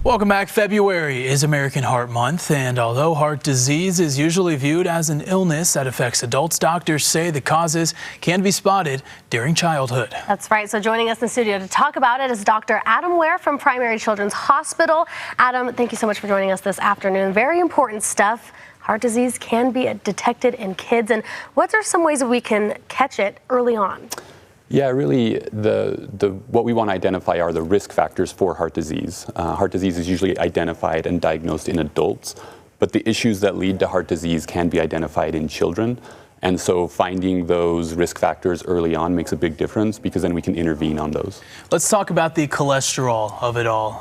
Welcome back. February is American Heart Month, and although heart disease is usually viewed as an illness that affects adults, doctors say the causes can be spotted during childhood. That's right. So joining us in the studio to talk about it is Dr. Adam Ware from Primary Children's Hospital. Adam, thank you so much for joining us this afternoon. Very important stuff. Heart disease can be detected in kids, and what are some ways that we can catch it early on? Yeah, really, what we want to identify are the risk factors for heart disease. Heart disease is usually identified and diagnosed in adults, but the issues that lead to heart disease can be identified in children. And so finding those risk factors early on makes a big difference, because then we can intervene on those. Let's talk about the cholesterol of it all.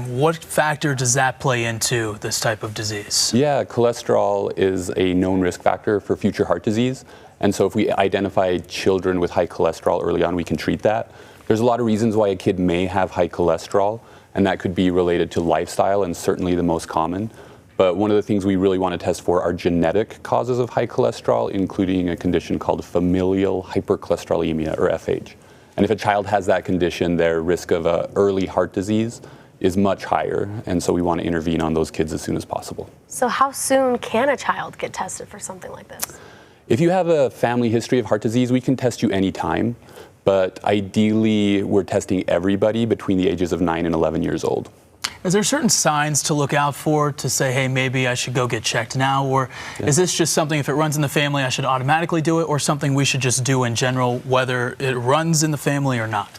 What factor does that play into this type of disease? Yeah, cholesterol is a known risk factor for future heart disease. And so if we identify children with high cholesterol early on, we can treat that. There's a lot of reasons why a kid may have high cholesterol, and that could be related to lifestyle, and certainly the most common. But one of the things we really want to test for are genetic causes of high cholesterol, including a condition called familial hypercholesterolemia, or FH. And if a child has that condition, their risk of early heart disease is much higher, and so we want to intervene on those kids as soon as possible. So how soon can a child get tested for something like this? If you have a family history of heart disease, we can test you anytime, but ideally we're testing everybody between the ages of 9 and 11 years old. Is there certain signs to look out for to say, hey, maybe I should go get checked now? Or is this just something, if it runs in the family, I should automatically do it, or something we should just do in general, whether it runs in the family or not?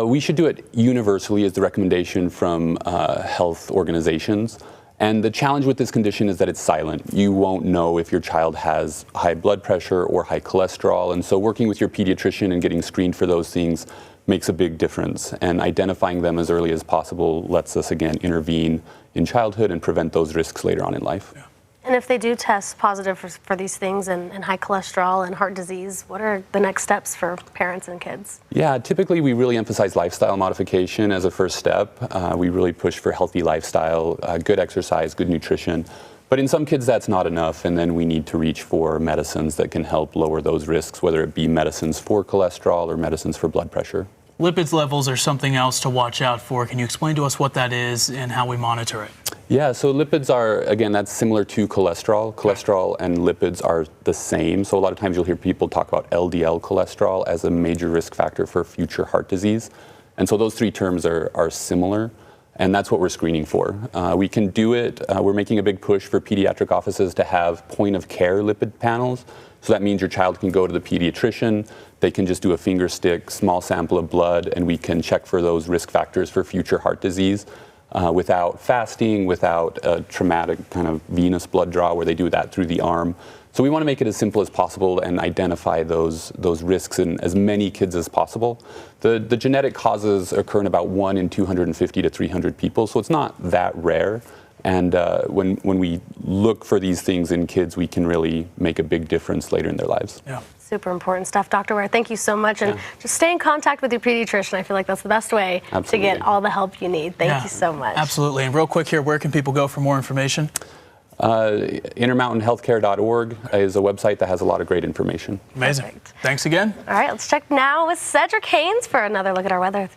We should do it universally, is the recommendation from health organizations. And the challenge with this condition is that it's silent. You won't know if your child has high blood pressure or high cholesterol. And so working with your pediatrician and getting screened for those things makes a big difference. And identifying them as early as possible lets us, again, intervene in childhood and prevent those risks later on in life. Yeah. And if they do test positive for these things and high cholesterol and heart disease, what are the next steps for parents and kids? Yeah, typically we really emphasize lifestyle modification as a first step. We really push for healthy lifestyle, good exercise, good nutrition. But in some kids that's not enough, and then we need to reach for medicines that can help lower those risks, whether it be medicines for cholesterol or medicines for blood pressure. Lipids levels are something else to watch out for. Can you explain to us what that is and how we monitor it? Yeah, so lipids are, again, that's similar to cholesterol. Cholesterol and lipids are the same. So a lot of times you'll hear people talk about LDL cholesterol as a major risk factor for future heart disease. And so those three terms are similar, and that's what we're screening for. We can do it. We're making a big push for pediatric offices to have point-of-care lipid panels. So that means your child can go to the pediatrician, they can just do a finger stick, small sample of blood, and we can check for those risk factors for future heart disease without fasting, without a traumatic kind of venous blood draw where they do that through the arm. So we want to make it as simple as possible and identify those risks in as many kids as possible. The genetic causes occur in about 1 in 250 to 300 people, so it's not that rare. And when we look for these things in kids, we can really make a big difference later in their lives. Yeah. Super important stuff. Dr. Ware, thank you so much. And just stay in contact with your pediatrician. I feel like that's the best way to get all the help you need. Thank you so much. Absolutely. And real quick here, where can people go for more information? Intermountainhealthcare.org is a website that has a lot of great information. Amazing. Perfect. Thanks again. All right, let's check now with Cedric Haynes for another look at our weather.